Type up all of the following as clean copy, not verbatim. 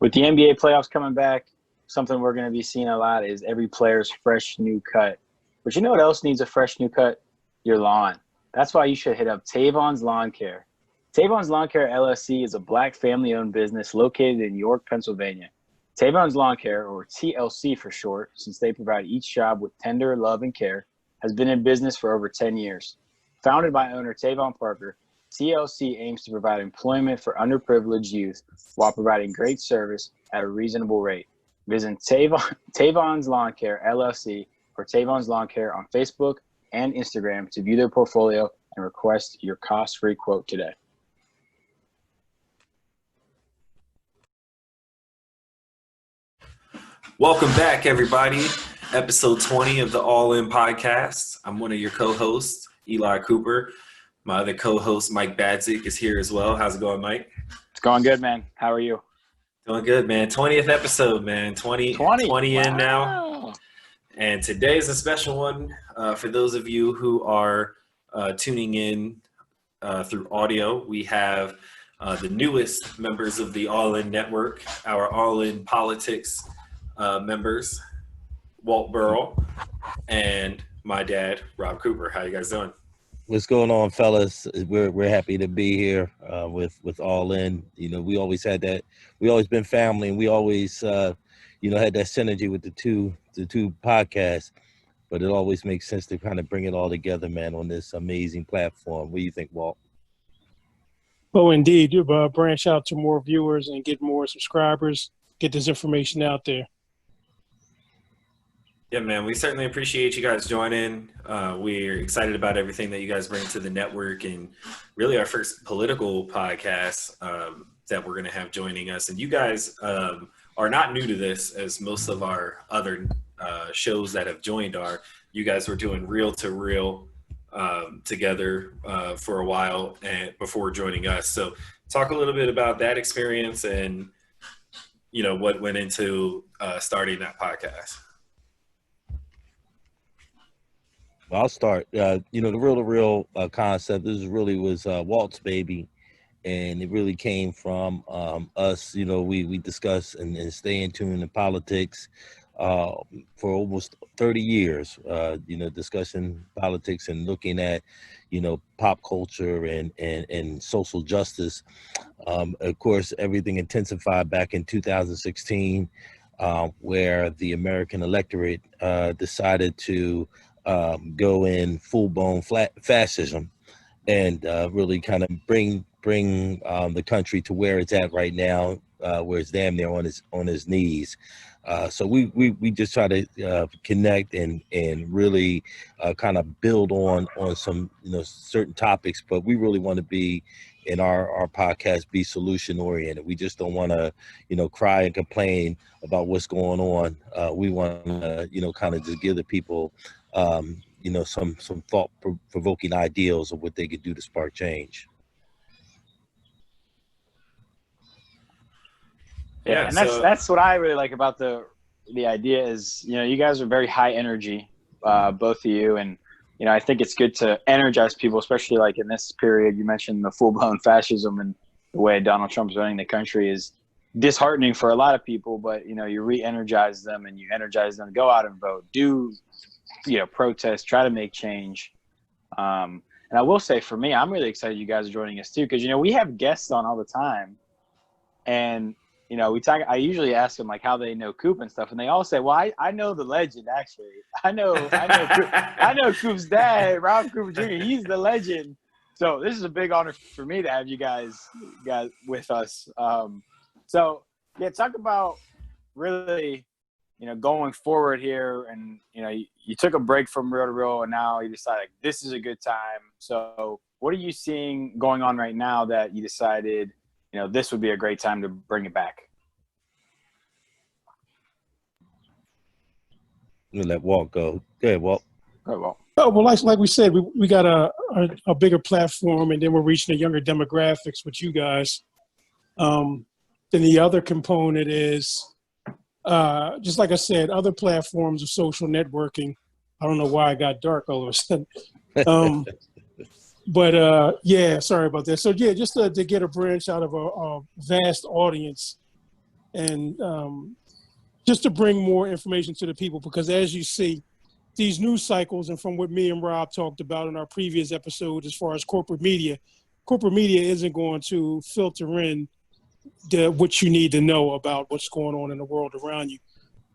With the NBA playoffs coming back, something we're going to be seeing a lot is every player's fresh new cut. But you know what else needs a fresh new cut? Your lawn. That's why you should hit up Tavon's Lawn Care. Tavon's Lawn Care LLC is a Black family-owned business located in York, Pennsylvania. Tavon's Lawn Care, or TLC for short, since they provide each job with tender love and care, has been in business for over 10 years. Founded by owner Tavon Parker, TLC aims to provide employment for underprivileged youth while providing great service at a reasonable rate. Visit Tavon's Lawn Care LLC or Tavon's Lawn Care on Facebook and Instagram to view their portfolio and request your cost-free quote today. Welcome back, everybody. Episode 20 of the All In Podcast. I'm one of your co-hosts, Eli Cooper. My other co-host, Mike Badzik, is here as well. How's it going, Mike? It's going good, man. How are you? Doing good, man. 20th episode, man. 20 in now. And today is a special one for those of you who are tuning in through audio. We have the newest members of the All In Network, our All In Politics members, Walt Burrell and my dad, Rob Cooper. How you guys doing? What's going on, fellas? We're happy to be here with All In. You know, we always had that. We always been family, and we always had that synergy with the two podcasts. But it always makes sense to kind of bring it all together, man, on this amazing platform. What do you think, Walt? Oh, indeed. You branch out to more viewers and get more subscribers. Get this information out there. Yeah, man, we certainly appreciate you guys joining. We're excited about everything that you guys bring to the network, and really our first political podcast that we're going to have joining us. And you guys are not new to this, as most of our other shows that have joined are. You guys were doing reel-to-reel together for a while and before joining us. So talk a little bit about that experience and, you know, what went into starting that podcast. Well, I'll start. The reel-to-reel concept, this really was Walt's baby, and it really came from us. You know, we discuss and stay in tune in politics for almost 30 years, discussing politics and looking at, pop culture and social justice. Of course, everything intensified back in 2016, where the American electorate decided to go in full-blown fascism and really kind of bring the country to where it's at right now, where it's damn near on his knees. So we just try to connect and really kind of build on some certain topics, but we really want to be in our podcast be solution oriented. We just don't want to cry and complain about what's going on. We want to kind of just give the people some thought-provoking ideals of what they could do to spark change. Yeah, and that's what I really like about the idea is, you guys are very high energy, both of you, and I think it's good to energize people, especially like in this period. You mentioned the full-blown fascism and the way Donald Trump's running the country is disheartening for a lot of people, but you re-energize them and you energize them to go out and vote, do protest, try to make change. And I will say, for me, I'm really excited you guys are joining us too, because we have guests on all the time, and I usually ask them like how they know Coop and stuff, and they all say, well, I know the legend, actually. I know Coop's dad, Rob Cooper Jr. He's the legend. So this is a big honor for me to have you guys with us. So yeah, talk about really, going forward here, and you took a break from reel to reel, and now you decided like, this is a good time. So what are you seeing going on right now that you decided this would be a great time to bring it back? I'm gonna let Walt go. Go ahead, Walt. Go ahead, Walt. Oh, well, like we said, we got a bigger platform, and then we're reaching the younger demographics with you guys. Then the other component is, just like I said, other platforms of social networking. I don't know why I got dark all of a sudden. But yeah, sorry about that. So yeah, just to get a branch out of a vast audience and just to bring more information to the people, because as you see, these news cycles, and from what me and Rob talked about in our previous episode, as far as corporate media isn't going to filter in what you need to know about what's going on in the world around you.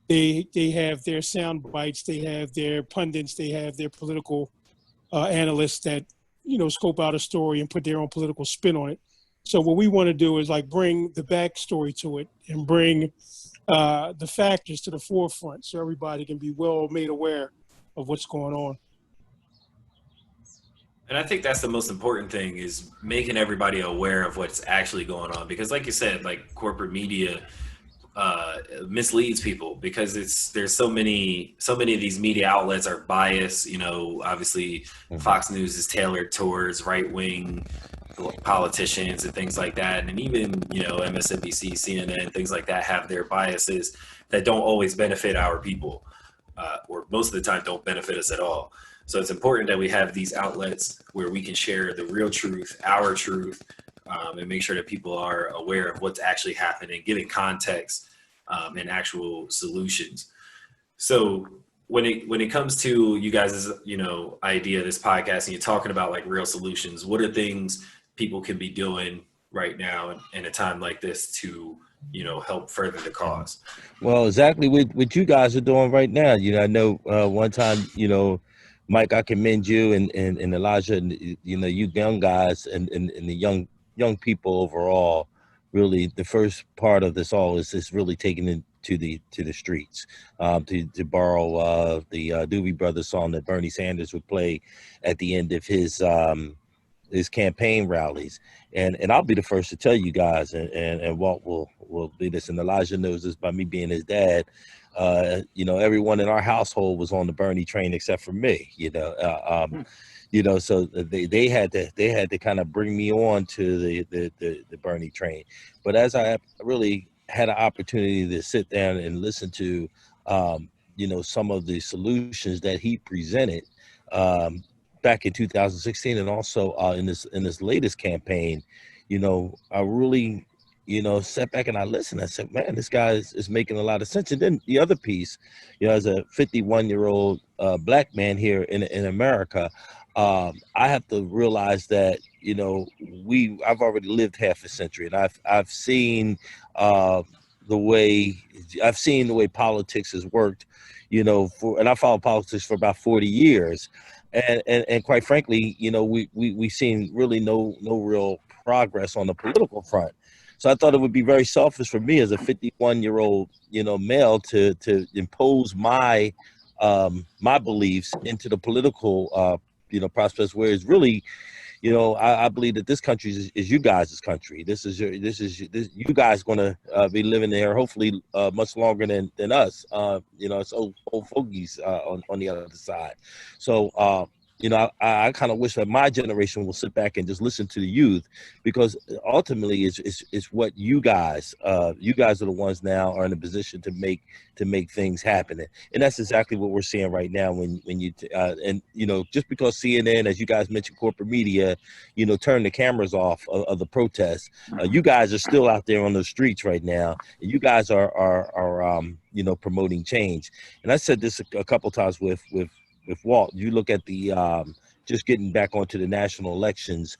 They have their sound bites, they have their pundits, they have their political analysts that, scope out a story and put their own political spin on it. So what we want to do is like bring the backstory to it and bring the factors to the forefront so everybody can be well made aware of what's going on. And I think that's the most important thing, is making everybody aware of what's actually going on. Because like you said, like corporate media misleads people, because there's so many of these media outlets are biased. Obviously Fox News is tailored towards right-wing politicians and things like that. And even, MSNBC, CNN, things like that have their biases that don't always benefit our people, or most of the time don't benefit us at all. So it's important that we have these outlets where we can share the real truth, our truth, and make sure that people are aware of what's actually happening, giving context and actual solutions. So when it comes to you guys' idea of this podcast, and you're talking about like real solutions, what are things people can be doing right now in a time like this to help further the cause? Well, exactly what you guys are doing right now. I know one time, Mike, I commend you and Elijah, and you young guys and the young people overall. Really, the first part of this all is really taking it to the streets. To borrow the Doobie Brothers song that Bernie Sanders would play at the end of his campaign rallies. And I'll be the first to tell you guys, and Walt will be this, and Elijah knows this by me being his dad. Everyone in our household was on the Bernie train except for me. So they had to kind of bring me on to the Bernie train. But as I really had an opportunity to sit down and listen to, some of the solutions that he presented back in 2016, and also in this latest campaign, I really sat back and I listened. I said, man, this guy is making a lot of sense. And then the other piece, as a 51-year-old black man here in America, I have to realize that, I've already lived half a century, and I've seen the way politics has worked, and I followed politics for about 40 years. And quite frankly, we've seen really no real progress on the political front. So I thought it would be very selfish for me as a 51-year-old, male to impose my beliefs into the political, process, where it's really, I believe that this country is you guys' country. You guys going to be living there hopefully much longer than us. It's old fogies on the other side. So I kind of wish that my generation will sit back and just listen to the youth, because ultimately it's what you guys are the ones now are in a position to make things happen. And that's exactly what we're seeing right now when you just because CNN, as you guys mentioned, corporate media, turn the cameras off of the protests, you guys are still out there on the streets right now, and you guys are promoting change. And I said this a couple times with Walt. You look at the just getting back onto the national elections,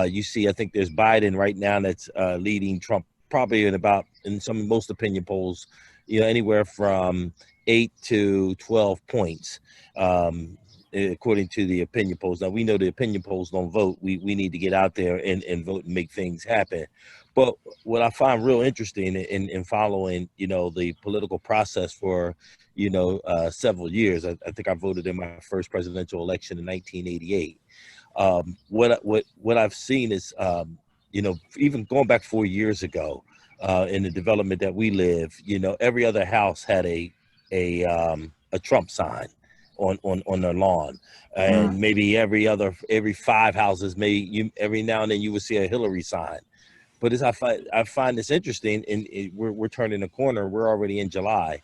you see, I think there's Biden right now that's leading Trump probably in most opinion polls, anywhere from 8 to 12 points, according to the opinion polls. Now, we know the opinion polls don't vote. We need to get out there and vote and make things happen. But what I find real interesting in following, the political process for, several years, I think I voted in my first presidential election in 1988. What I've seen is, even going back 4 years ago, in the development that we live, every other house had a Trump sign on their lawn, and maybe every 5 houses, every now and then you would see a Hillary sign. But as I find this interesting, and we're turning the corner. We're already in July,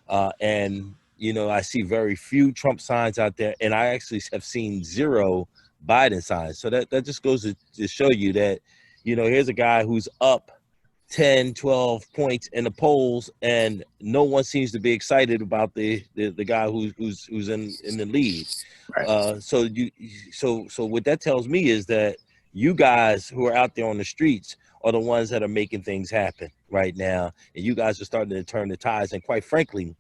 and I see very few Trump signs out there, and I actually have seen 0 Biden signs. So that just goes to show you that, here's a guy who's up 10, 12 points in the polls, and no one seems to be excited about the guy who's in the lead. Right. So what that tells me is that you guys who are out there on the streets are the ones that are making things happen right now, and you guys are starting to turn the tides. And quite frankly,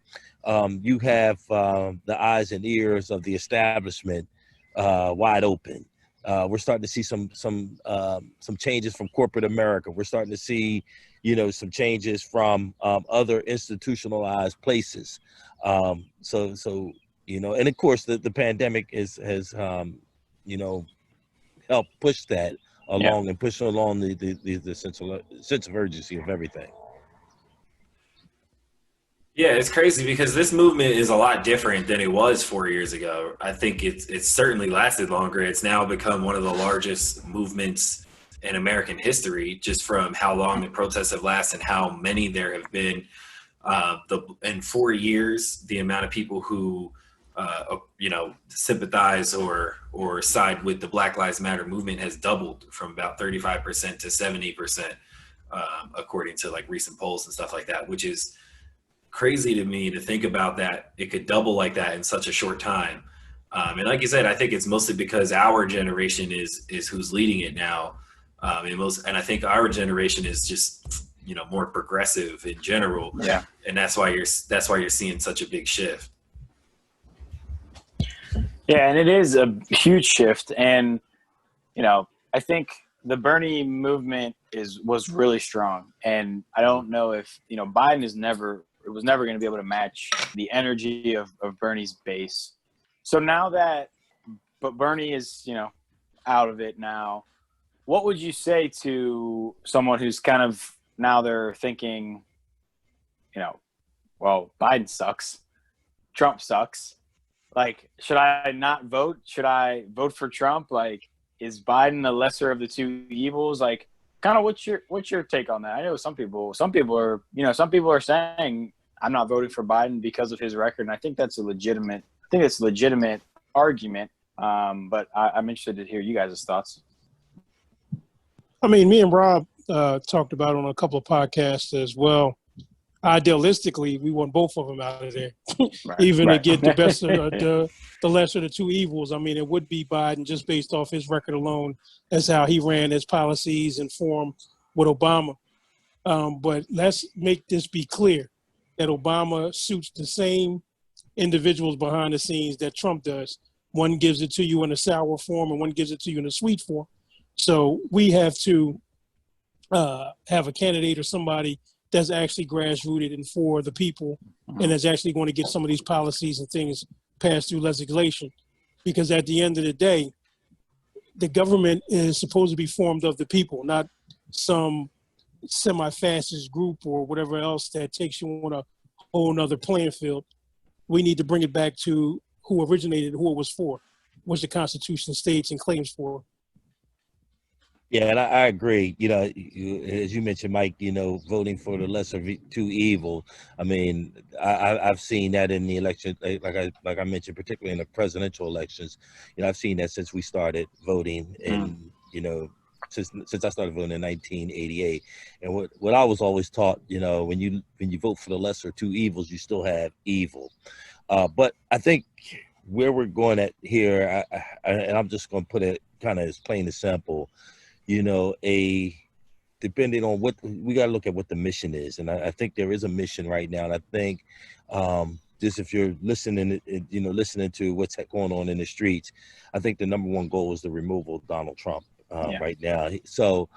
you have the eyes and ears of the establishment wide open. We're starting to see some changes from corporate America. We're starting to see, some changes from other institutionalized places. So and of course the pandemic has helped push that along and push along the sense of urgency of everything. Yeah, it's crazy because this movement is a lot different than it was 4 years ago. I think it's certainly lasted longer. It's now become one of the largest movements in American history, just from how long the protests have lasted and how many there have been. In 4 years, the amount of people who sympathize or side with the Black Lives Matter movement has doubled from about 35% to 70%, according to like recent polls and stuff like that, which is crazy to me to think about that it could double like that in such a short time. And like you said, I think it's mostly because our generation is who's leading it now. And I think our generation is just more progressive in general. Yeah. And that's why you're seeing such a big shift. Yeah, and it is a huge shift. And, I think the Bernie movement was really strong. And I don't know if, Biden was never going to be able to match the energy of Bernie's base. So now that Bernie is, out of it now, what would you say to someone who's kind of now they're thinking, well, Biden sucks, Trump sucks. Like, should I not vote? Should I vote for Trump? Like, is Biden the lesser of the two evils? Like, kind of what's your take on that? I know some people are saying I'm not voting for Biden because of his record, and I think that's a legitimate argument. But I'm interested to hear you guys' thoughts. I mean, me and Rob talked about it on a couple of podcasts as well. Idealistically, we want both of them out of there, to get the best of the lesser of the two evils. I mean, it would be Biden just based off his record alone as how he ran his policies and form with Obama. But let's make this be clear that Obama suits the same individuals behind the scenes that Trump does. One gives it to you in a sour form and one gives it to you in a sweet form. So we have to have a candidate or somebody that's actually grassrooted and for the people, and that's actually going to get some of these policies and things passed through legislation. Because at the end of the day, the government is supposed to be formed of the people, not some semi-fascist group or whatever else that takes you on a whole nother playing field. We need to bring it back to who originated, who it was for, which the Constitution states and claims for. Yeah, and I agree. As you mentioned, Mike, voting for the lesser of two evils. I mean, I've seen that in the election, like I mentioned, particularly in the presidential elections. I've seen that since we started voting, and since I started voting in 1988. And what I was always taught, when you vote for the lesser of two evils, you still have evil. But I think where we're going at here, and I'm just going to put it kind of as plain as simple. Depending on what we got to look at what the mission is. And I think there is a mission right now. And I think just if you're listening to what's going on in the streets, I think the number one goal is the removal of Donald Trump right now. So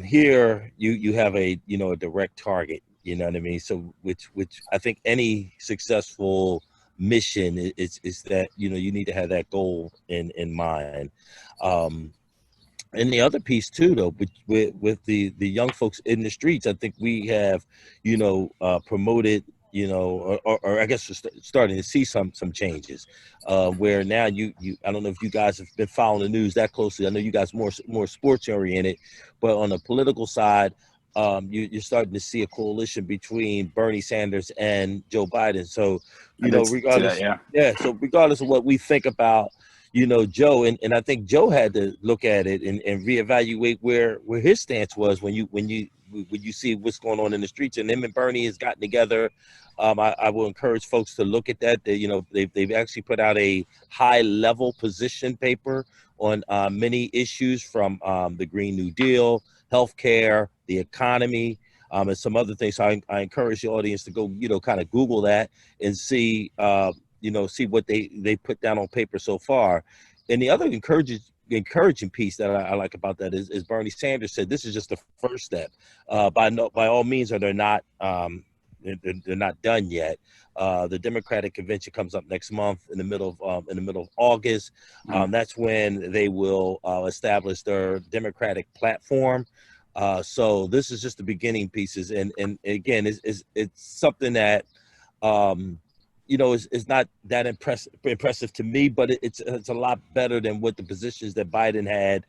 here you have a direct target, you know what I mean? So which I think any successful mission is that, you need to have that goal in mind. And the other piece too, though, with the young folks in the streets, I think we have, promoted, or I guess we're starting to see some changes, where now I don't know if you guys have been following the news that closely. I know you guys more sports oriented, but on the political side, you're starting to see a coalition between Bernie Sanders and Joe Biden. So, regardless, so regardless of what we think about, Joe, and I think Joe had to look at it and reevaluate where his stance was when you see what's going on in the streets. And him and Bernie has gotten together. I will encourage folks to look at that. They've actually put out a high level position paper on many issues from the Green New Deal, healthcare, the economy, and some other things. So I encourage the audience to go, kind of Google that and see what they put down on paper so far. And the other encouraging piece that I like about that is Bernie Sanders said this is just the first step. By all means, they're not done yet. The Democratic convention comes up next month in the middle of August. That's when they will establish their Democratic platform. So this is just the beginning pieces, and again, it's something that is not that impressive to me, but it's a lot better than what the positions that Biden had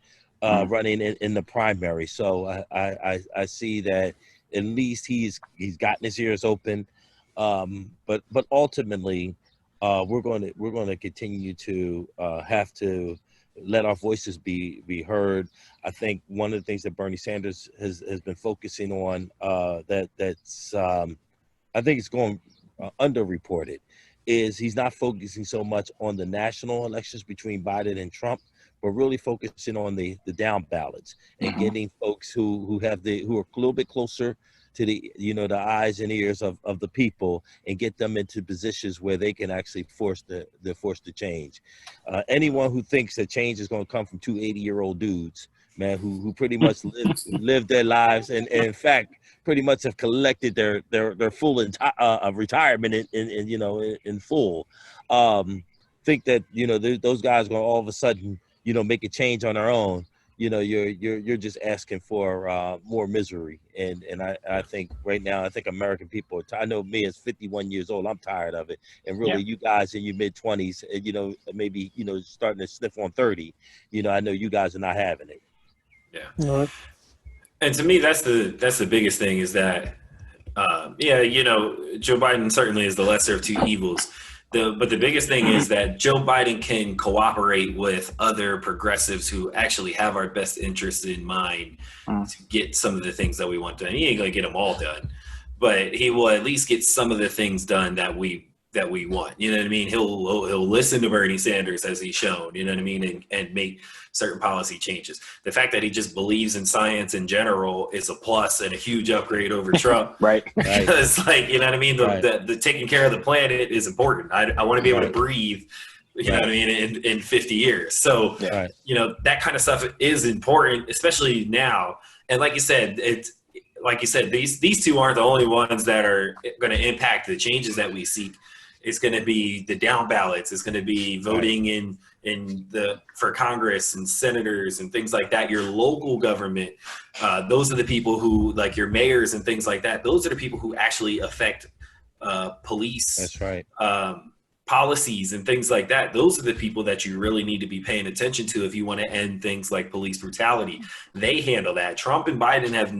running in the primary. So I see that at least he's gotten his ears open, but ultimately we're going to continue to have to let our voices be heard. I think one of the things that Bernie Sanders has been focusing on that's I think it's going underreported is he's not focusing so much on the national elections between Biden and Trump, but really focusing on the down ballots and getting folks who are a little bit closer to the eyes and ears of the people and get them into positions where they can actually force the change. Anyone who thinks that change is going to come from two 80-year-old dudes, man, who pretty much lived their lives and in fact pretty much have collected their full retirement in full, think that those guys are going to all of a sudden make a change on their own. You're just asking for more misery, and I think right now American people are I know me as 51 years old, I'm tired of it, and really you guys in your mid-20s, maybe starting to sniff on 30, I know you guys are not having it. Yeah. And to me, that's the biggest thing is that, Joe Biden certainly is the lesser of two evils. But the biggest thing is that Joe Biden can cooperate with other progressives who actually have our best interest in mind to get some of the things that we want done. He ain't gonna get them all done, but he will at least get some of the things done that we want. You know what I mean? He'll listen to Bernie Sanders as he's shown, you know what I mean, and make certain policy changes. The fact that he just believes in science in general is a plus and a huge upgrade over Trump. Right. It's like, you know what I mean? The taking care of the planet is important. I want to be able to breathe, you know what I mean, in 50 years. So, that kind of stuff is important, especially now. And like you said, these two aren't the only ones that are going to impact the changes that we seek. It's going to be the down ballots. It's going to be voting for Congress and senators and things like that. Your local government, those are the people who, like your mayors and things like that. Those are the people who actually affect police. That's right. Policies and things like that. Those are the people that you really need to be paying attention to if you want to end things like police brutality. They handle that. Trump and Biden have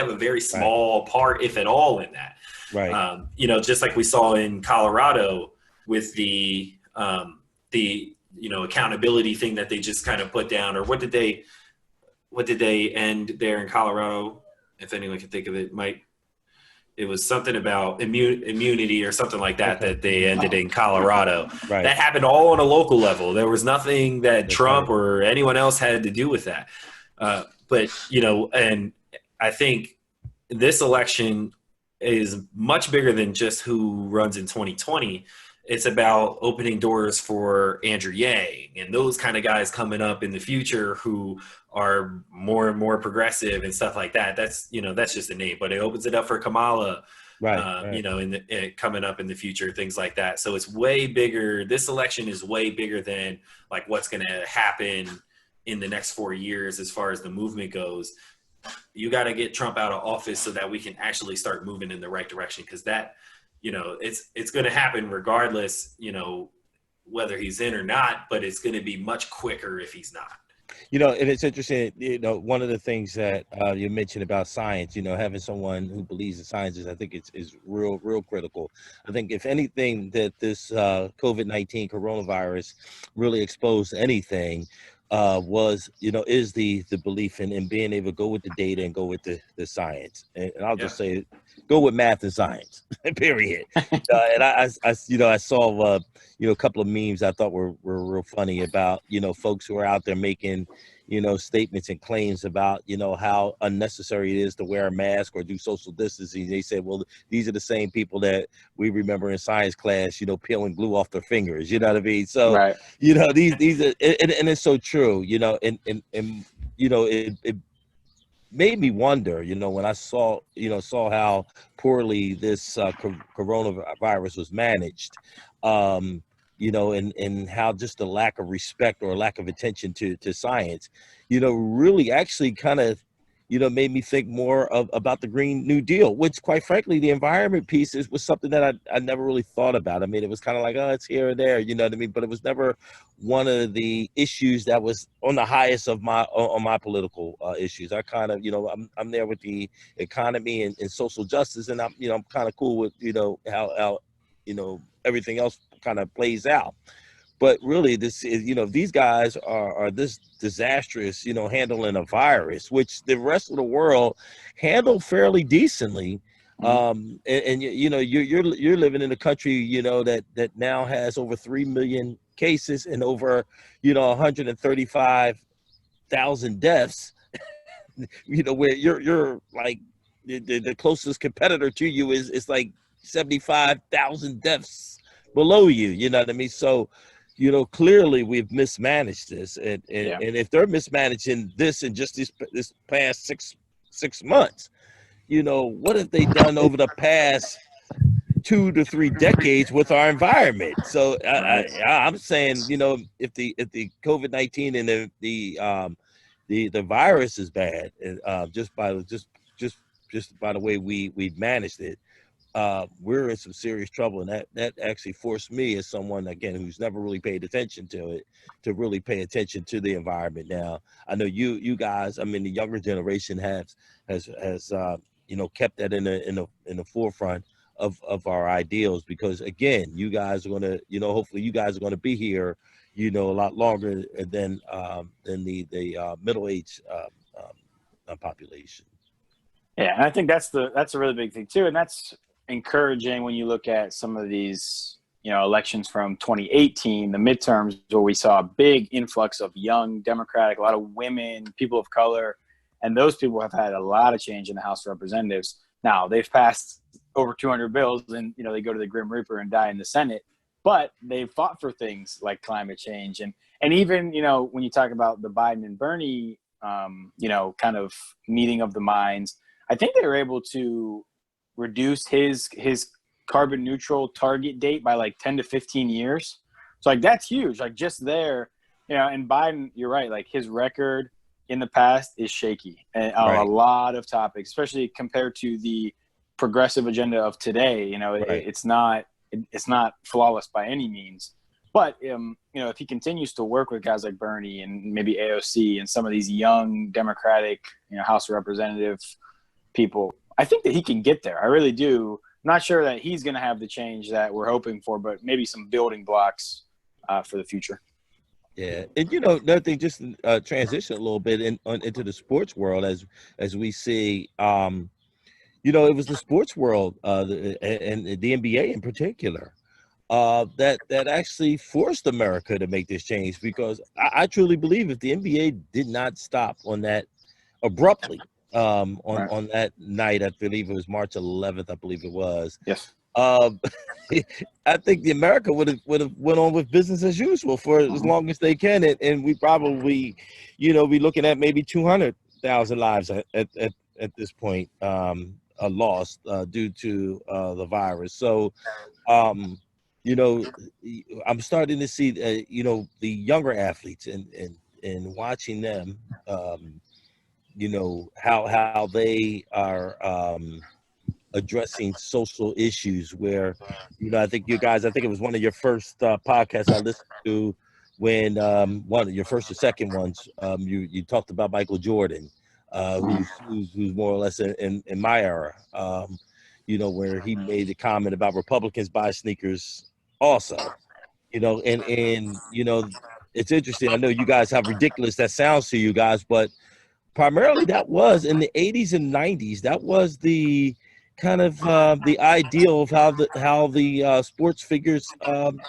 a very small part, if at all, in that. Right. Just like we saw in Colorado with the accountability thing that they just kind of put down, or what did they end there in Colorado? If anyone can think of it, it was something about immunity or something like that that they ended in Colorado. Right. That happened all on a local level. There was nothing that Trump or anyone else had to do with that. And I think this election is much bigger than just who runs in 2020. It's about opening doors for Andrew Yang and those kind of guys coming up in the future who are more and more progressive and stuff like that. That's just a name, but it opens it up for Kamala, coming up in the future, things like that. So it's way bigger. This election is way bigger than like what's going to happen in the next 4 years as far as the movement goes. You got to get Trump out of office so that we can actually start moving in the right direction. Cause that, it's going to happen regardless, whether he's in or not, but it's going to be much quicker if he's not. And it's interesting, one of the things that you mentioned about science, having someone who believes in science I think is real critical. I think if anything that this COVID-19 coronavirus really exposed anything was, is the belief in being able to go with the data and go with the science. And I'll just say, go with math and science, period. And I saw, a couple of memes I thought were real funny about, folks who are out there making, statements and claims about, how unnecessary it is to wear a mask or do social distancing. They said, well, these are the same people that we remember in science class, peeling glue off their fingers, you know what I mean? So, Right. these are, and it's so true, and it made me wonder, when I saw how poorly this coronavirus was managed, and how just the lack of respect or lack of attention to science, really actually kind of, made me think more about the Green New Deal, which quite frankly, the environment piece was something that I never really thought about. I mean, it was kind of like, oh, it's here and there, you know what I mean? But it was never one of the issues that was on the highest of my political issues. I kind of, I'm there with the economy and social justice, and I'm kind of cool with, how everything else kind of plays out. But really, this is, these guys are this disastrous, handling a virus, which the rest of the world handled fairly decently. And you're living in a country, that now has over 3 million cases and over, 135,000 deaths. Where you're like the closest competitor to you is like 75,000 deaths below you. You know what I mean? So, clearly we've mismanaged this, and if they're mismanaging this in just this past six months, what have they done over the past 2 to 3 decades with our environment? So I'm saying, if the COVID-19 and the virus is bad, just by the way we've managed it, we're in some serious trouble, and that actually forced me, as someone again who's never really paid attention to it, to really pay attention to the environment. Now, I know you guys, I mean, the younger generation has kept that in the forefront of our ideals, because again, you guys are going to, hopefully you guys are going to be here, a lot longer than the middle-aged population. Yeah, and I think that's a really big thing too, and that's encouraging when you look at some of these, elections from 2018, the midterms, where we saw a big influx of young Democratic, a lot of women, people of color, and those people have had a lot of change in the House of Representatives. Now, they've passed over 200 bills, and they go to the Grim Reaper and die in the Senate, but they've fought for things like climate change, and even when you talk about the Biden and Bernie, kind of meeting of the minds, I think they were able to reduce his carbon neutral target date by like 10 to 15 years. So like, that's huge. Like just there, and Biden, you're right. Like his record in the past is shaky on a lot of topics, especially compared to the progressive agenda of today. It's not flawless by any means, but if he continues to work with guys like Bernie and maybe AOC and some of these young Democratic, House of Representatives people, I think that he can get there. I really do. I'm not sure that he's going to have the change that we're hoping for, but maybe some building blocks for the future. Yeah, and another thing, just transition a little bit into the sports world as we see. It was the sports world and the NBA in particular that actually forced America to make this change, because I truly believe if the NBA did not stop on that abruptly. On that night, I believe it was March 11th, I believe it was. Yes. I think the America would have went on with business as usual for as long as they can, and we probably, be looking at maybe 200,000 lives at this point lost due to the virus. So, I'm starting to see the younger athletes and watching them. How they are addressing social issues, where, I think it was one of your first podcasts I listened to, when one of your first or second ones, you talked about Michael Jordan, who's more or less in my era, where he made the comment about Republicans buy sneakers also, and it's interesting. I know you guys, how ridiculous that sounds to you guys, but primarily that was in the 80s and 90s. That was the kind of the ideal of how the sports figures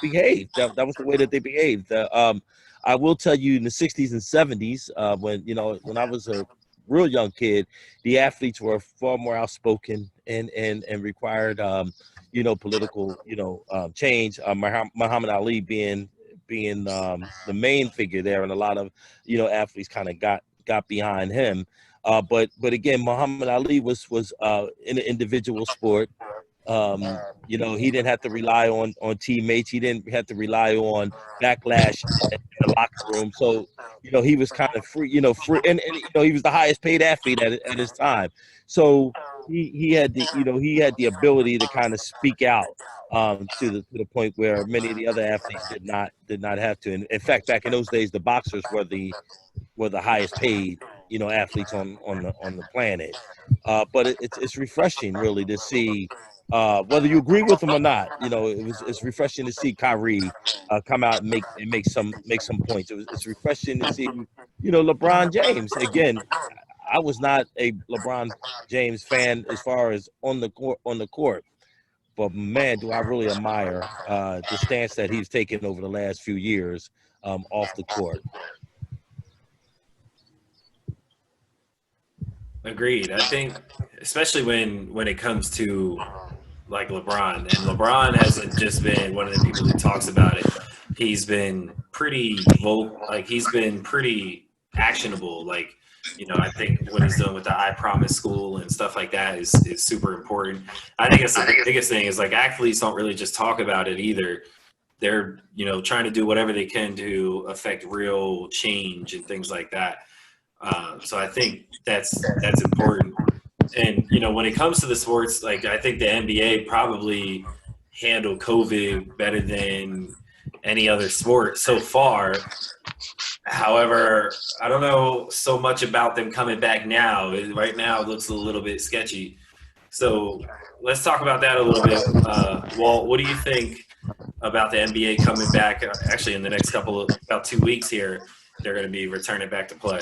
behaved. That was the way that they behaved. I will tell you, in the 60s and 70s, when I was a real young kid, the athletes were far more outspoken and required political change. Muhammad Ali being the main figure there, and a lot of athletes kind of got behind him. But again, Muhammad Ali was in an individual sport. He didn't have to rely on teammates. He didn't have to rely on backlash in the locker room. So, he was kind of free, and he was the highest paid athlete at his time. So he had the ability to kind of speak out to the point where many of the other athletes did not have to. And in fact, back in those days, the boxers were the highest paid athletes on the planet. But it's refreshing really to see, whether you agree with them or not. It's refreshing to see Kyrie come out and make some points. It's refreshing to see LeBron James. Again, I was not a LeBron James fan as far as on the court, but man, do I really admire the stance that he's taken over the last few years off the court. Agreed. I think, especially when it comes to like LeBron, and LeBron hasn't just been one of the people who talks about it. He's been pretty vocal, like he's been pretty actionable. Like, I think what he's doing with the I Promise School and stuff like that is super important. I think it's the biggest thing is like athletes don't really just talk about it either. They're, trying to do whatever they can to affect real change and things like that. So I think that's important. And, when it comes to the sports, like I think the NBA probably handled COVID better than any other sport so far. However, I don't know so much about them coming back now. Right now, it looks a little bit sketchy. So let's talk about that a little bit. Walt, what do you think about the NBA coming back? Actually, in the next about 2 weeks here, they're going to be returning back to play.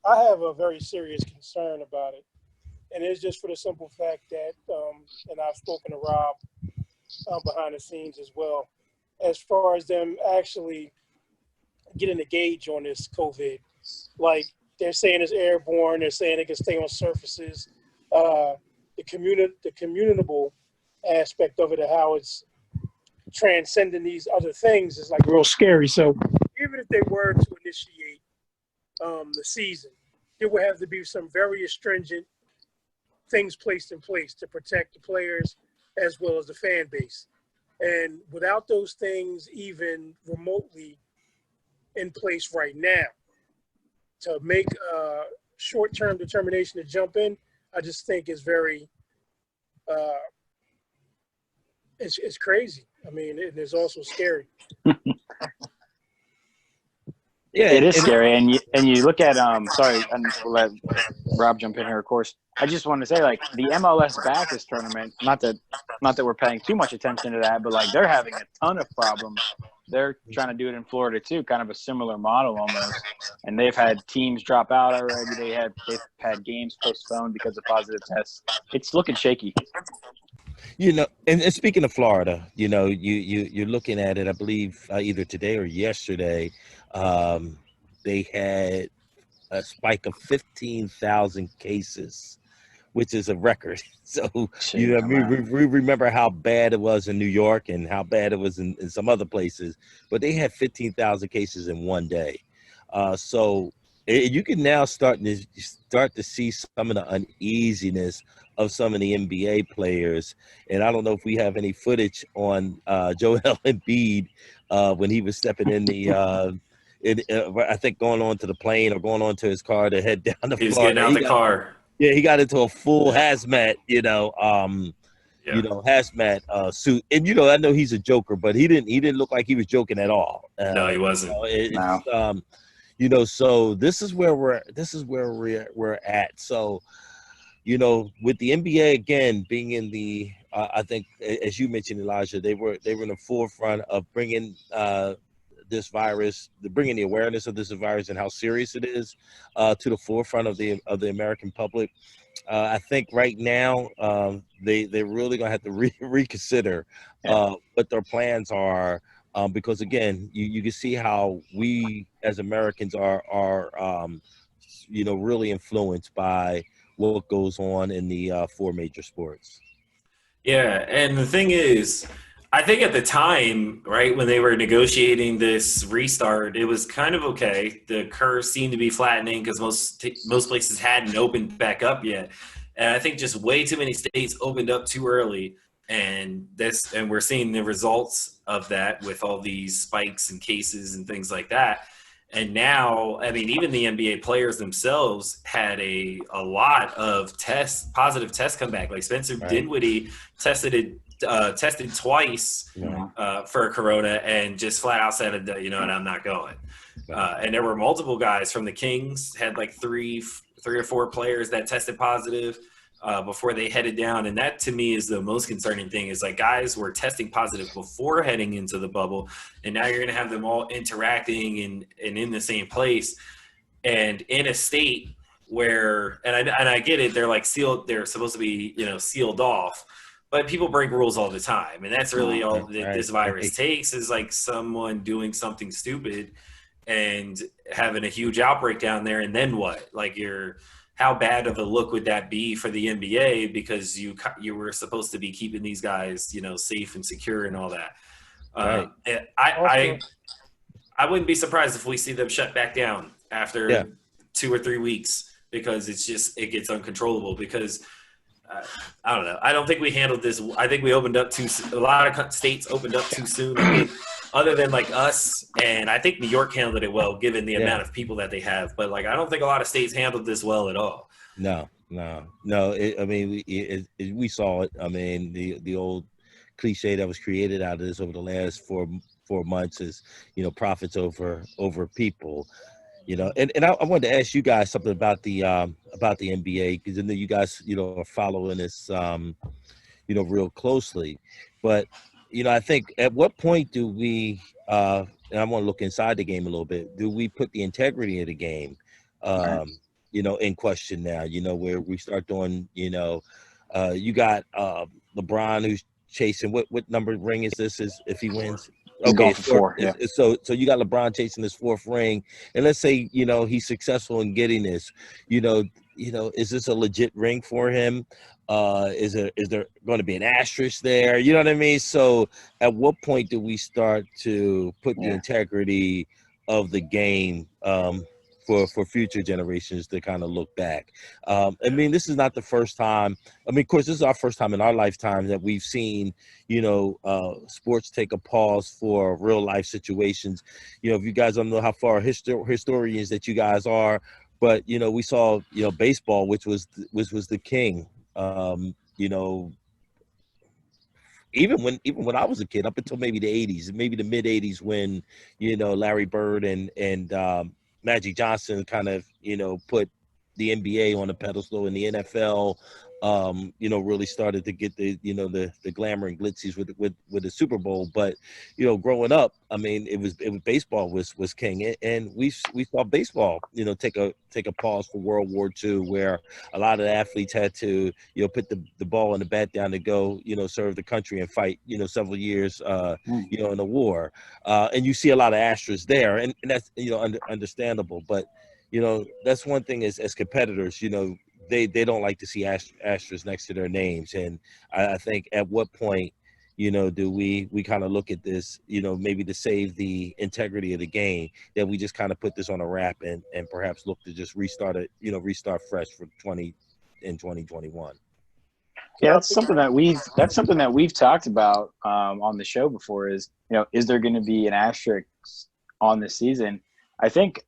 I have a very serious concern about it. And it's just for the simple fact that, and I've spoken to Rob behind the scenes as well, as far as them actually getting a gauge on this COVID. Like, they're saying it's airborne, they're saying it can stay on surfaces. The communicable aspect of it, and how it's transcending these other things, is like real scary. So even if they were to initiate the season, there would have to be some very stringent things placed in place to protect the players as well as the fan base. And without those things even remotely in place right now, to make a short-term determination to jump in, I just think is very, it's crazy. I mean, it's also scary. Yeah, it is scary, and you look at sorry, and we'll let Rob jump in here, of course. I just wanted to say, like, the MLS Backus tournament, not that we're paying too much attention to that, but like they're having a ton of problems. They're trying to do it in Florida too, kind of a similar model almost. And they've had teams drop out already. They've had games postponed because of positive tests. It's looking shaky. And speaking of Florida, you're looking at it, I believe either today or yesterday, they had a spike of 15,000 cases, which is a record. So, we remember how bad it was in New York and how bad it was in some other places, but they had 15,000 cases in one day. So you can now start to see some of the uneasiness of some of the NBA players. And I don't know if we have any footage on Joel Embiid when he was stepping in the I think going on to the plane or going on to his car to head down to Florida. He was getting out the car. Yeah, he got into a full hazmat, Yeah. you know, hazmat suit. And I know he's a joker, but he didn't look like he was joking at all. No, he wasn't. No. So this is where we're at. So, with the NBA again being in the, I think as you mentioned, Elijah, they were in the forefront of bringing this virus, bringing the awareness of this virus and how serious it is to the forefront of the American public. I think right now they're really gonna have to reconsider what their plans are, because again, you can see how we as Americans are really influenced by what goes on in the four major sports. Yeah, and the thing is, I think at the time, right, when they were negotiating this restart, it was kind of okay. The curve seemed to be flattening because most places hadn't opened back up yet, and I think just way too many states opened up too early, and we're seeing the results of that with all these spikes and cases and things like that. And now, I mean, even the NBA players themselves had a lot of positive tests come back. Like Spencer Dinwiddie tested twice for Corona and just flat out said, and I'm not going. And there were multiple guys from the Kings, had like three or four players that tested positive before they headed down. And that to me is the most concerning thing, is like guys were testing positive before heading into the bubble. And now you're going to have them all interacting and in the same place and in a state where, and I get it, they're like sealed, they're supposed to be, sealed off, but people break rules all the time. And that's really all that this virus takes, is like someone doing something stupid and having a huge outbreak down there. And then what? Like how bad of a look would that be for the NBA, because you were supposed to be keeping these guys, safe and secure and all that. And I wouldn't be surprised if we see them shut back down after 2 or 3 weeks, because it gets uncontrollable. Because I don't know. I don't think we handled this. I think we opened up a lot of states opened up too soon. I mean, other than like us, and I think New York handled it well given the amount of people that they have. But like, I don't think a lot of states handled this well at all. No. We saw it. I mean, the old cliche that was created out of this over the last 4 months is, profits over people. And I wanted to ask you guys something about the NBA, because I know you guys are following this real closely. But I think at what point do we and I want to look inside the game a little bit, do we put the integrity of the game in question now, where we start doing, you got LeBron who's chasing what number ring is this if he wins? Okay, it's 4. Yeah. So you got LeBron chasing his 4th ring, and let's say he's successful in getting this. Is this a legit ring for him? Is there going to be an asterisk there? You know what I mean? So at what point do we start to put the integrity of the game for future generations to kind of look back? I mean, this is not the first time. I mean, of course, this is our first time in our lifetime that we've seen, sports take a pause for real life situations. If you guys don't know how far historians that you guys are, but we saw baseball, which was the king. Even when I was a kid, up until maybe the 80s, maybe the mid 80s, when Larry Bird and Magic Johnson kind of put the NBA on a pedestal, and the NFL really started to get the glamour and glitzies with the Super Bowl. But growing up, I mean, it was baseball was king, and we saw baseball take a pause for World War II, where a lot of the athletes had to put the ball and the bat down to go serve the country and fight several years in the war, and you see a lot of asterisks there, and that's understandable. But that's one thing as competitors, they don't like to see asterisks next to their names. And I think at what point, do we kind of look at this, maybe to save the integrity of the game, that we just kind of put this on a wrap and perhaps look to just restart fresh for 2021. Yeah, that's something that we've talked about on the show before, is, is there going to be an asterisk on this season? I think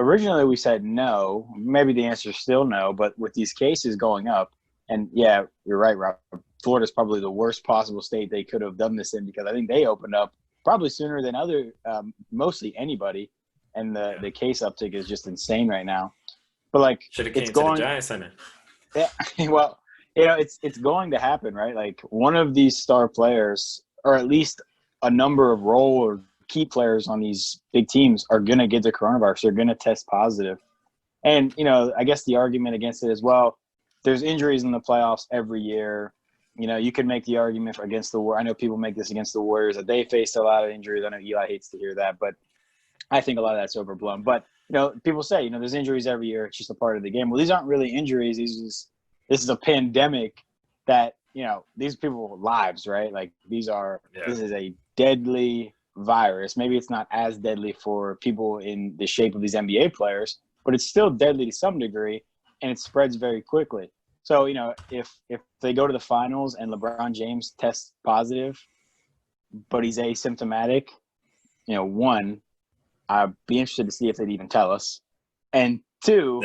originally we said no. Maybe the answer is still no, but with these cases going up, And yeah, you're right, Rob. Florida's probably the worst possible state they could have done this in, because I think they opened up probably sooner than mostly anybody. And the case uptick is just insane right now. But like, Should have it's came to the going, Giant Center. yeah, well, it's going to happen, right? Like, one of these star players, or at least a number of role or key players on these big teams, are going to get the coronavirus. They're going to test positive. And, I guess the argument against it as well, there's injuries in the playoffs every year. You could make the argument against the Warriors. I know people make this against the Warriors, that they faced a lot of injuries. I know Eli hates to hear that, but I think a lot of that's overblown. But, people say, there's injuries every year. It's just a part of the game. Well, these aren't really injuries. This is a pandemic that, these people's lives, right? Like, this is a deadly virus. Maybe it's not as deadly for people in the shape of these NBA players, but it's still deadly to some degree, and it spreads very quickly. So, if they go to the finals and LeBron James tests positive, but he's asymptomatic, one, I'd be interested to see if they'd even tell us. And two,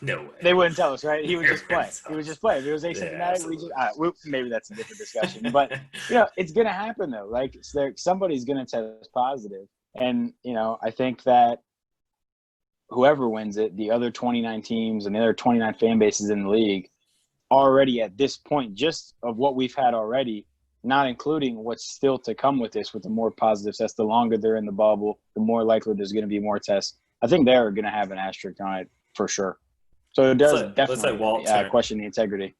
no way. They wouldn't tell us, right? He would just play. He would just play. If he was asymptomatic, maybe that's a different discussion. But, it's going to happen, though. Like, somebody's going to test positive. And, I think that whoever wins it, the other 29 teams and the other 29 fan bases in the league, already at this point, just of what we've had already, not including what's still to come with this, with the more positive tests, the longer they're in the bubble, the more likely there's going to be more tests. I think they're going to have an asterisk on it for sure. So it does definitely question the integrity.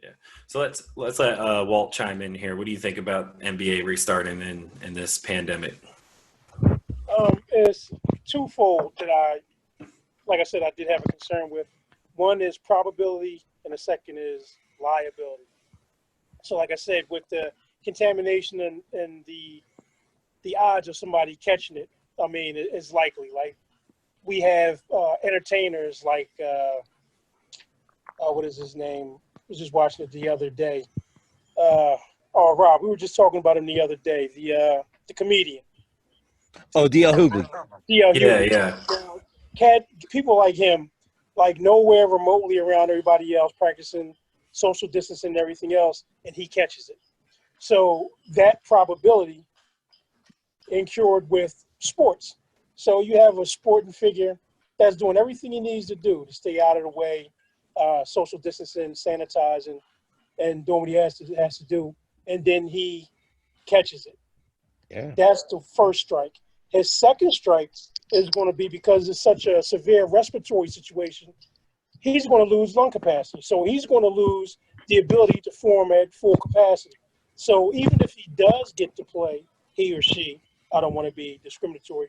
Yeah. So let's let Walt chime in here. What do you think about NBA restarting in this pandemic? It's twofold that like I said, I did have a concern with. One is probability, and the second is liability. So like I said, with the contamination and the odds of somebody catching it, I mean, it's likely. Like, we have entertainers like, what is his name? I was just watching it the other day. Rob, we were just talking about him the other day, the comedian. Oh, D.L. Hughley. D.L. Hughley. Yeah. People like him, like, nowhere remotely around everybody else, practicing social distancing and everything else, and he catches it. So that probability incurred with sports. So you have a sporting figure that's doing everything he needs to do to stay out of the way, social distancing, sanitizing, and doing what he has to do, and then he catches it. Yeah. That's the first strike. His second strike is going to be, because it's such a severe respiratory situation, he's going to lose lung capacity. So he's going to lose the ability to form at full capacity. So even if he does get to play, he or she, I don't want to be discriminatory,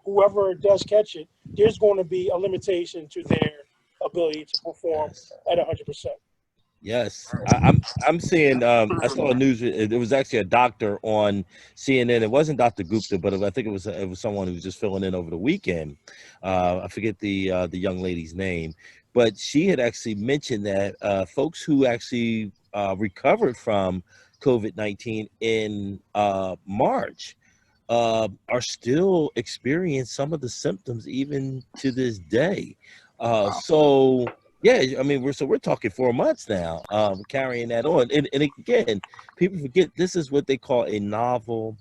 whoever does catch it, there's going to be a limitation to their ability to perform at 100%. Yes, I'm seeing. I saw a news. It was actually a doctor on CNN. It wasn't Dr. Gupta, but I think it was someone who was just filling in over the weekend. I forget the young lady's name, but she had actually mentioned that folks who actually recovered from COVID-19 in March are still experiencing some of the symptoms even to this day. So. Yeah, I mean, we're talking 4 months now, carrying that on. And again, people forget this is what they call a novel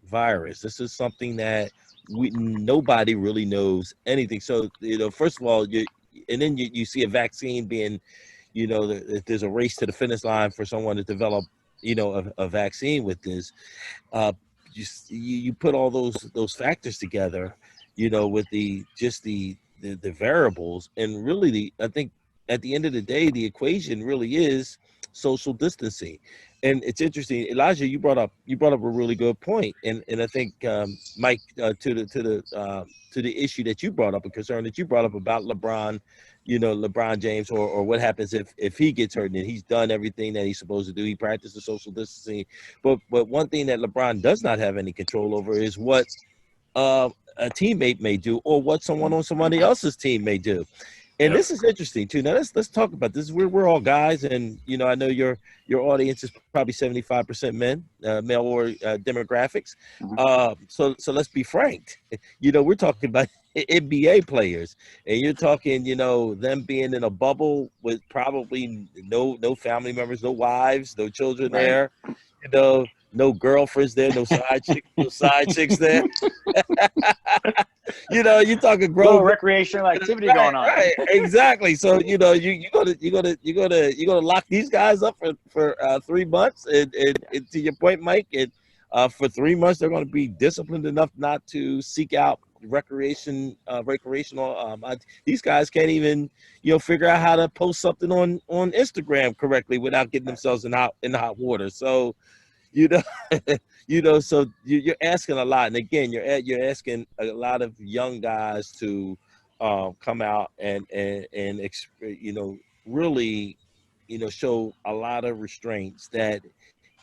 virus. This is something that nobody really knows anything. So, first of all, you see a vaccine being, there's a race to the finish line for someone to develop, a vaccine with this. You put all those factors together, with the variables, and really I think at the end of the day, the equation really is social distancing. And it's interesting, Elijah, you brought up a really good point, and I think Mike, to the issue that you brought up, a concern that you brought up about LeBron, LeBron James, or what happens if he gets hurt and he's done everything that he's supposed to do. He practiced the social distancing, but one thing that LeBron does not have any control over is what a teammate may do, or what someone on somebody else's team may do. And Yep. this is interesting too. Now let's talk about this. We're all guys, and I know your audience is probably 75% men, male or demographics. So let's be frank. We're talking about NBA players, and you're talking, them being in a bubble with probably no family members, no wives, no children there, no girlfriends there, no side chicks there. You're talking grown little recreational activity going on. Right, exactly. So you're gonna lock these guys up for 3 months, and to your point, Mike, and for 3 months they're going to be disciplined enough not to seek out recreational. These guys can't even figure out how to post something on Instagram correctly without getting themselves in the hot water. So so you're asking a lot, and again, you're asking a lot of young guys to come out and really show a lot of restraints that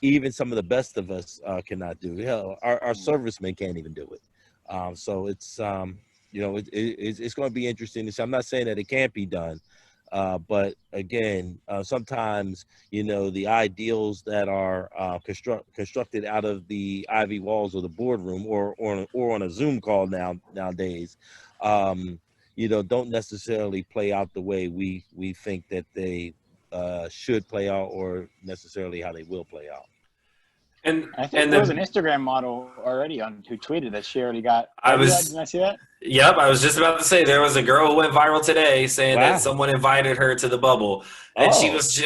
even some of the best of us cannot do. Hell, our servicemen can't even do it. So it's it's going to be interesting to see. I'm not saying that it can't be done. But again, sometimes, the ideals that are constructed out of the ivy walls of the boardroom or on a Zoom call nowadays, don't necessarily play out the way we think that they should play out, or necessarily how they will play out. And I think there was an Instagram model already who tweeted that she already got. Didn't I see that? Yep, I was just about to say there was a girl who went viral today saying that someone invited her to the bubble, and she was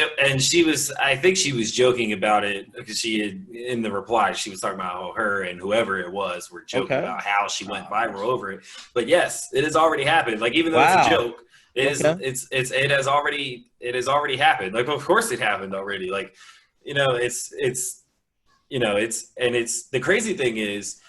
I think she was joking about it because she had, in the reply, she was talking about how her and whoever it was were joking about how she went viral over it. But yes, it has already happened. Like, even though it's a joke, it has already happened. Like, of course it happened already. Like, it's the crazy thing is,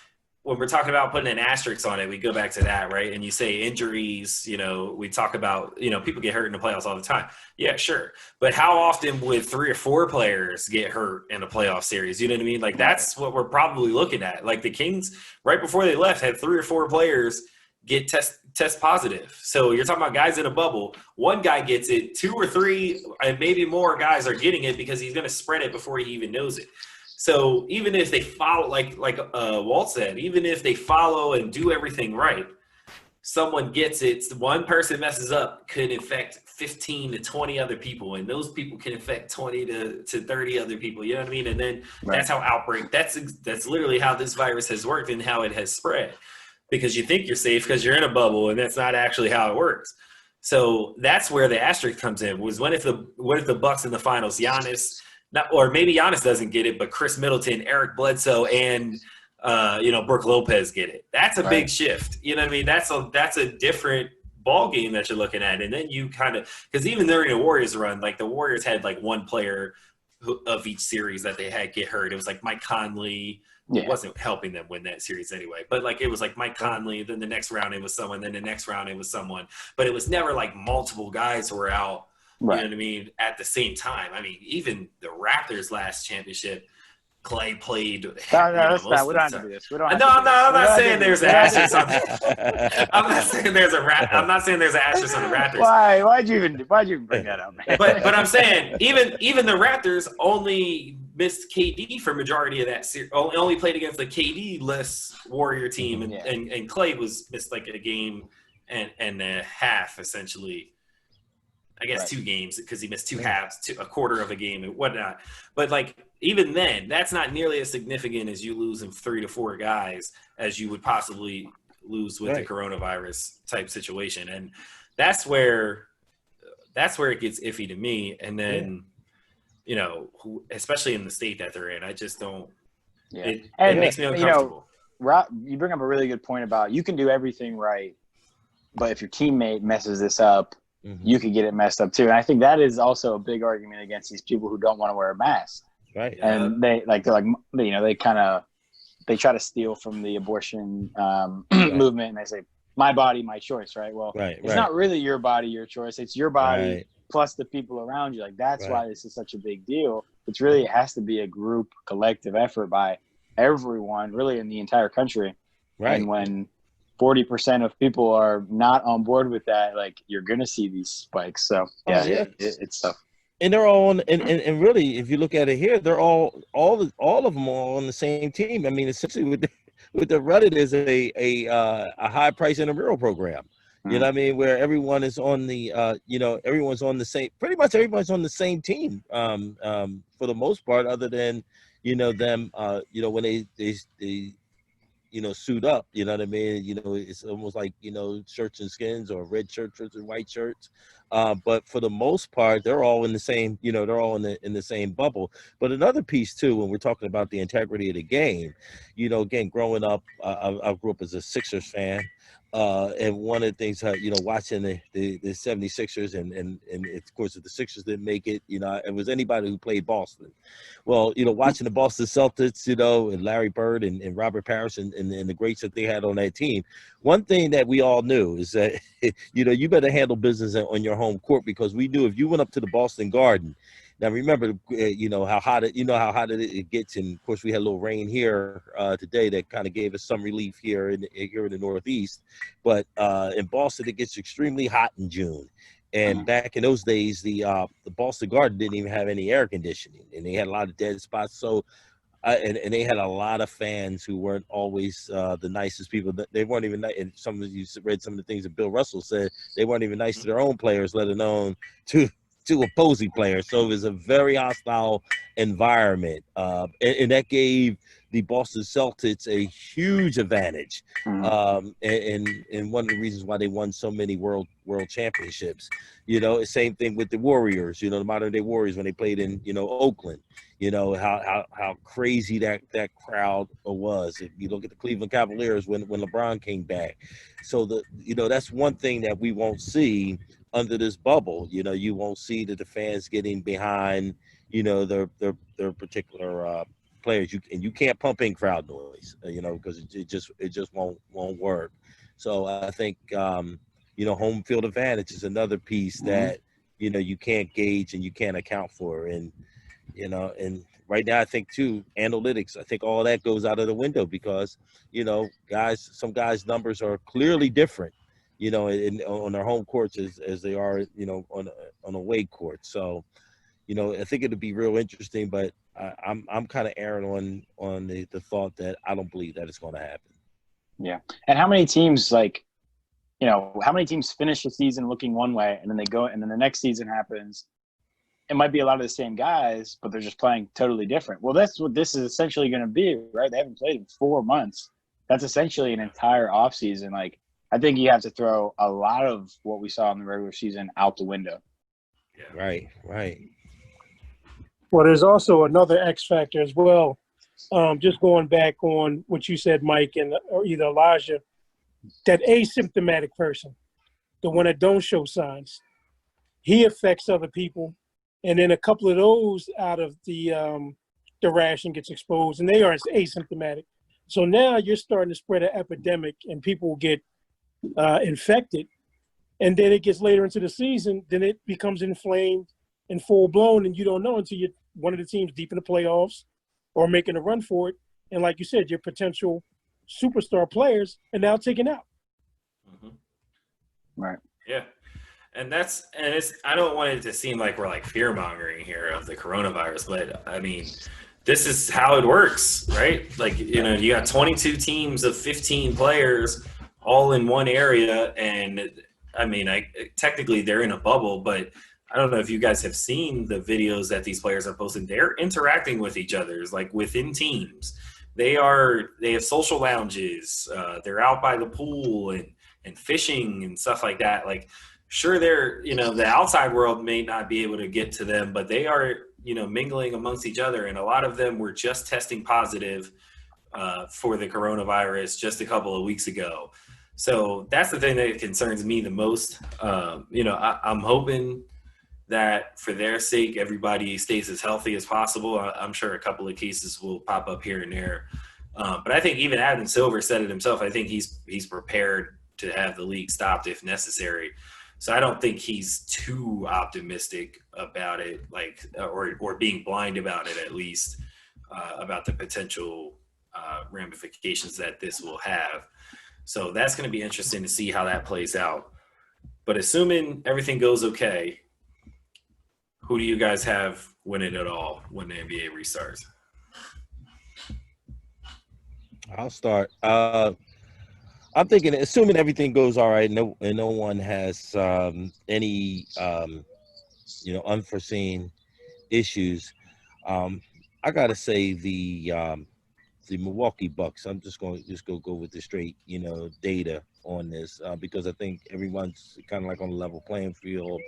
when we're talking about putting an asterisk on it, we go back to that, right? And you say injuries, we talk about, people get hurt in the playoffs all the time. Yeah, sure. But how often would 3 or 4 players get hurt in a playoff series? You know what I mean? Like, that's what we're probably looking at. Like, the Kings, right before they left, had 3 or 4 players get test positive. So you're talking about guys in a bubble. One guy gets it, 2 or 3, and maybe more guys are getting it because he's going to spread it before he even knows it. So even if they follow, like Walt said, even if they follow and do everything right, someone gets it, one person messes up, could infect 15 to 20 other people, and those people can infect 20 to 30 other people. You know what I mean? And then that's how that's literally how this virus has worked and how it has spread, because you think you're safe because you're in a bubble, and that's not actually how it works. So that's where the asterisk comes in. Was what if the Bucks in the finals, Giannis, or maybe Giannis doesn't get it, but Chris Middleton, Eric Bledsoe, and Brook Lopez get it. That's a big shift. You know what I mean? That's a different ball game that you're looking at. And then you kind of, because even during the Warriors run, like, the Warriors had like one player of each series that they had get hurt. It was like Mike Conley. It wasn't helping them win that series anyway, but like, it was like Mike Conley, then the next round it was someone, then the next round it was someone, but it was never like multiple guys who were out. You know what I mean? At the same time. I mean, even the Raptors last championship, Clay played. No, that's bad. We don't have to do this. I'm not saying there's an asterisk on it. I'm not saying there's an asterisk on the Raptors. Why'd you even bring that up, man? But I'm saying even the Raptors only missed KD for majority of that series. Only played against the KD-less Warrior team, and Clay missed like a game and a half, essentially. I guess 2 games, because he missed 2 halves, a quarter of a game and whatnot. But like, even then, that's not nearly as significant as you losing 3 to 4 guys as you would possibly lose with the coronavirus type situation. And that's where it gets iffy to me. And then, especially in the state that they're in, I just don't. Yeah. It makes me uncomfortable. You bring up a really good point about, you can do everything right, but if your teammate messes this up, you could get it messed up too. And I think that is also a big argument against these people who don't want to wear a mask. Right. And they try to steal from the abortion movement, and they say, my body, my choice, right? Well, it's not really your body, your choice. It's your body plus the people around you. Like, that's why this is such a big deal. It has to be a group, collective effort by everyone, really, in the entire country. Right. And when 40% of people are not on board with that, like you're going to see these spikes. So yeah, it's tough. And they're all on, and really, if you look at it here, they're all of them are on the same team. I mean, essentially, with the Reddit is a high price intramural program. You know what I mean? Where everyone is on the, everyone's on the same. Pretty much everyone's on the same team. For the most part, other than, them. When they suit up. You know what I mean? It's almost like shirts and skins, or red shirts and white shirts. But for the most part, they're all in the same, they're all in the same bubble. But another piece too, when we're talking about the integrity of the game, again, growing up, I grew up as a Sixers fan. And one of the things, watching the 76ers and of course, if the Sixers didn't make it, it was anybody who played Boston. Well, watching the Boston Celtics, and Larry Bird and Robert Parrish and the greats that they had on that team. One thing that we all knew is that, you better handle business on your home court, because we knew if you went up to the Boston Garden. Now, remember, how hot it gets. And of course, we had a little rain here today that kind of gave us some relief here in the Northeast. But in Boston, it gets extremely hot in June. And back in those days, the Boston Garden didn't even have any air conditioning, and they had a lot of dead spots. So, and they had a lot of fans who weren't always the nicest people. They weren't even nice. And some of you read some of the things that Bill Russell said. They weren't even nice to their own players, let alone to opposing players. So it was a very hostile environment, and that gave the Boston Celtics a huge advantage, and one of the reasons why they won so many world championships. Same thing with the Warriors, the modern day Warriors, when they played in Oakland. How crazy that crowd was. If you look at the Cleveland Cavaliers when LeBron came back. So that's one thing that we won't see under this bubble. You won't see the fans getting behind their particular players. You can't pump in crowd noise, because it just won't work. So I think home field advantage is another piece that you can't gauge and you can't account for. And and right now I think too, analytics, I think all that goes out of the window, because some guys' numbers are clearly different on their home courts as they are on away courts. So I think it'll be real interesting, but I'm kind of erring on the thought that I don't believe that it's going to happen. Yeah. And how many teams finish the season looking one way, and then they go, and then the next season happens. It might be a lot of the same guys, but they're just playing totally different. Well, that's what this is essentially going to be, right? They haven't played in 4 months. That's essentially an entire offseason. Like, I think you have to throw a lot of what we saw in the regular season out the window. Yeah. Right. Well, there's also another X factor as well. Just going back on what you said, Mike, or either Elijah, that asymptomatic person, the one that don't show signs, he affects other people. And then a couple of those out of the ration gets exposed, and they are asymptomatic. So now you're starting to spread an epidemic, and people get infected. And then it gets later into the season, then it becomes inflamed and full blown, and you don't know until you're one of the teams deep in the playoffs or making a run for it. And like you said, your potential superstar players are now taken out. Right. Yeah. And I don't want it to seem like we're like fear mongering here of the coronavirus, but I mean, this is how it works, right? Like, you got 22 teams of 15 players all in one area. And I mean, technically they're in a bubble, but I don't know if you guys have seen the videos that these players are posting. They're interacting with each other, like within teams. They have social lounges. They're out by the pool and fishing and stuff like that. Like, sure, they're, the outside world may not be able to get to them, but they are, mingling amongst each other. And a lot of them were just testing positive for the coronavirus just a couple of weeks ago. So that's the thing that concerns me the most. I'm hoping that for their sake, everybody stays as healthy as possible. I'm sure a couple of cases will pop up here and there. But I think even Adam Silver said it himself. I think he's prepared to have the league stopped if necessary. So I don't think he's too optimistic about it, like, or being blind about it, at least, about the potential ramifications that this will have. So that's going to be interesting to see how that plays out. But assuming everything goes okay, who do you guys have winning it all when the NBA restarts? I'll start. I'm thinking, assuming everything goes all right, and no one has any unforeseen issues. I gotta say the Milwaukee Bucks. I'm just going to go with the straight data on this because I think everyone's kind of like on a level playing field.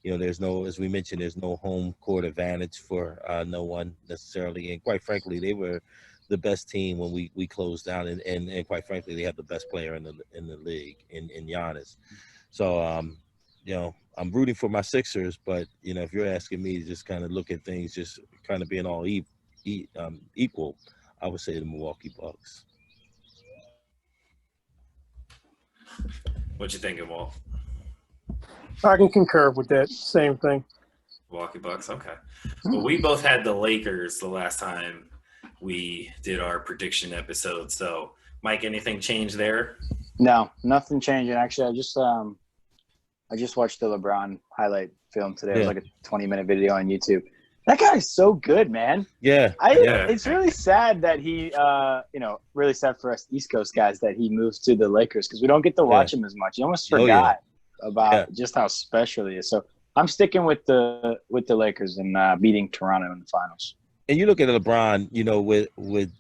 There's no, as we mentioned, there's no home court advantage for no one necessarily, and quite frankly, they were the best team when we closed down, and quite frankly, they have the best player in the league in Giannis. So I'm rooting for my Sixers, but if you're asking me to just kind of look at things, just kind of being all equal, I would say the Milwaukee Bucks. What you thinking, Walt? I can concur with that same thing. Milwaukee Bucks, okay. Well, we both had the Lakers the last time we did our prediction episode. So, Mike, anything changed there? No, nothing changing. Actually, I just watched the LeBron highlight film today. It was like a 20-minute video on YouTube. That guy is so good, man. Yeah. It's really sad that he, really sad for us East Coast guys that he moved to the Lakers because we don't get to watch him as much. You almost forgot about just how special he is. So I'm sticking with the Lakers and beating Toronto in the finals. And you look at LeBron, with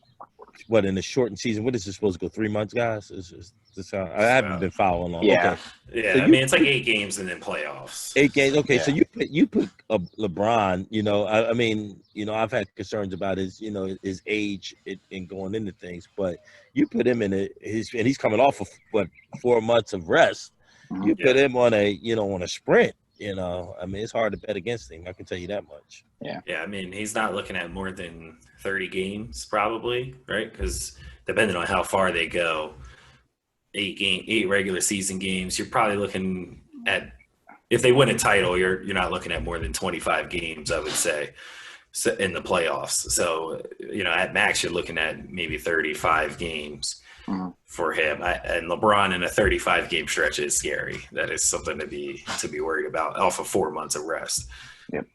what in the shortened season, what is this supposed to go 3 months, guys? I haven't been following on. Yeah. Okay. Yeah, So I mean, it's like 8 games and then playoffs. 8 games. Okay, Yeah. so you put LeBron. I mean, I've had concerns about his age in going into things, but you put him in and he's coming off of 4 months of rest. You put him on a sprint. I mean, it's hard to bet against him. I can tell you that much. Yeah, I mean, he's not looking at more than 30 games probably, right? Because depending on how far they go, 8 regular season games, you're probably looking at, if they win a title, you're not looking at more than 25 games, I would say, in the playoffs. So, at max, you're looking at maybe 35 games for him. And LeBron in a 35-game stretch is scary. That is something to be worried about off of 4 months of rest. Yep.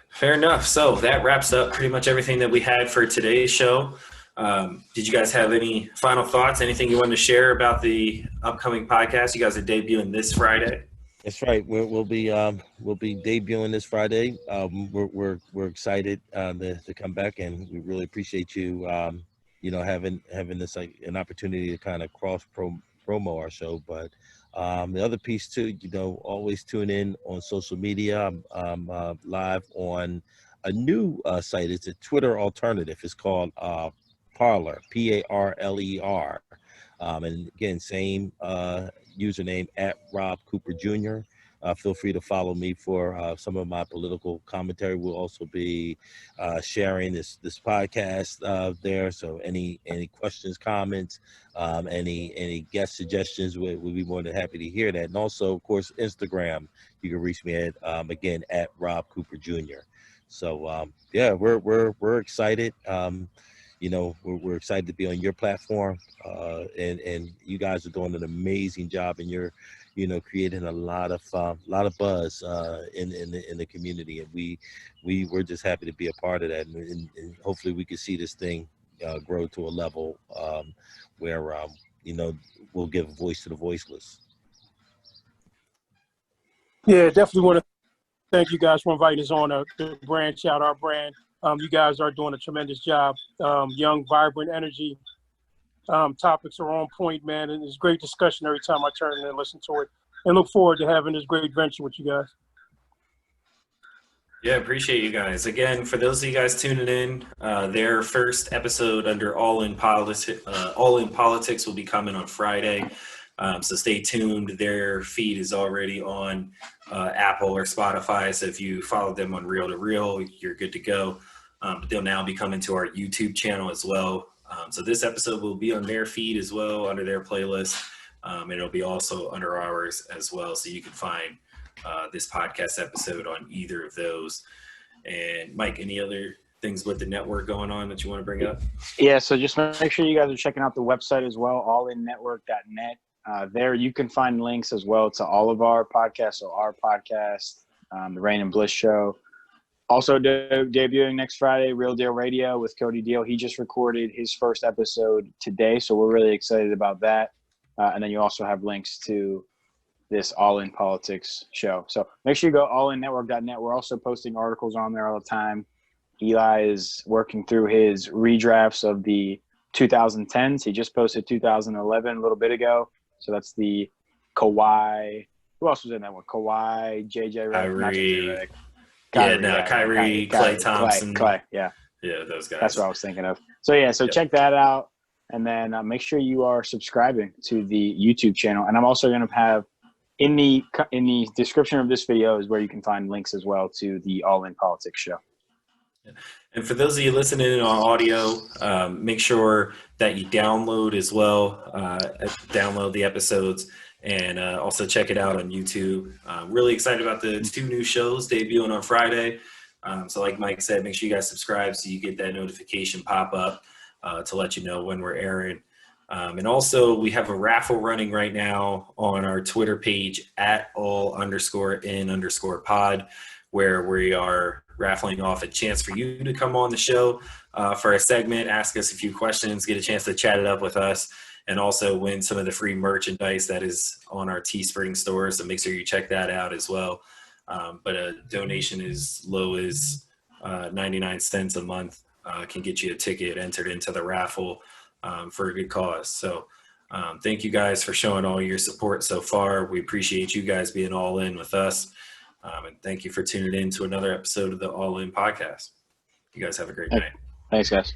Fair enough. So that wraps up pretty much everything that we had for today's show. Did you guys have any final thoughts? Anything you wanted to share about the upcoming podcast? You guys are debuting this Friday. That's right. We'll be debuting this Friday. We're excited to come back, and we really appreciate you having this an opportunity to kind of cross promo our show. But the other piece too, always tune in on social media. I'm live on a new site. It's a Twitter alternative. It's called Parler, Parler. And again, same username at Rob Cooper Jr. Feel free to follow me for some of my political commentary. We'll also be sharing this podcast there. So any questions, comments, any guest suggestions, we'll be more than happy to hear that. And also, of course, Instagram. You can reach me at again at Rob Cooper Jr. So we're excited. We're excited to be on your platform, and you guys are doing an amazing job, and you're, creating a lot of buzz in the community, and we're just happy to be a part of that, and hopefully we can see this thing grow to a level where we'll give a voice to the voiceless. Yeah, definitely want to thank you guys for inviting us on to branch out our brand. You guys are doing a tremendous job. Young, vibrant energy. Topics are on point, man. And it's great discussion every time I turn and listen to it. And look forward to having this great venture with you guys. Yeah, appreciate you guys. Again, for those of you guys tuning in, their first episode under All in Politics will be coming on Friday. So stay tuned. Their feed is already on Apple or Spotify. So if you follow them on Reel to Reel, you're good to go. But they'll now be coming to our YouTube channel as well. So this episode will be on their feed as well, under their playlist. And it'll be also under ours as well. So you can find this podcast episode on either of those. And Mike, any other things with the network going on that you want to bring up? Yeah, so just make sure you guys are checking out the website as well, allinnetwork.net. There you can find links as well to all of our podcasts, so our podcast, the Rain and Bliss Show. Also debuting next Friday, Real Deal Radio with Cody Deal. He just recorded his first episode today, so we're really excited about that. And then you also have links to this All In Politics show. So make sure you go allinnetwork.net. We're also posting articles on there all the time. Eli is working through his redrafts of the 2010s. He just posted 2011 a little bit ago. So that's the Kawhi. Who else was in that one? Kawhi, JJ Redick. Kyrie, Klay Thompson. Clay, yeah. Yeah, those guys. That's what I was thinking of. So, check that out. And then make sure you are subscribing to the YouTube channel. And I'm also going to have in the description of this video is where you can find links as well to the All In Politics show. And for those of you listening on audio, make sure that you download as well. Download the episodes. And also check it out on YouTube. Really excited about the 2 new shows debuting on Friday. So like Mike said, make sure you guys subscribe so you get that notification pop up to let you know when we're airing. And also we have a raffle running right now on our Twitter page at all_in_pod, where we are raffling off a chance for you to come on the show for a segment, ask us a few questions, get a chance to chat it up with us, and also win some of the free merchandise that is on our Teespring store. So make sure you check that out as well. But a donation as low as 99 cents a month can get you a ticket entered into the raffle for a good cause. So thank you guys for showing all your support so far. We appreciate you guys being all in with us. And thank you for tuning in to another episode of the All In Podcast. You guys have a great night. Thanks, guys.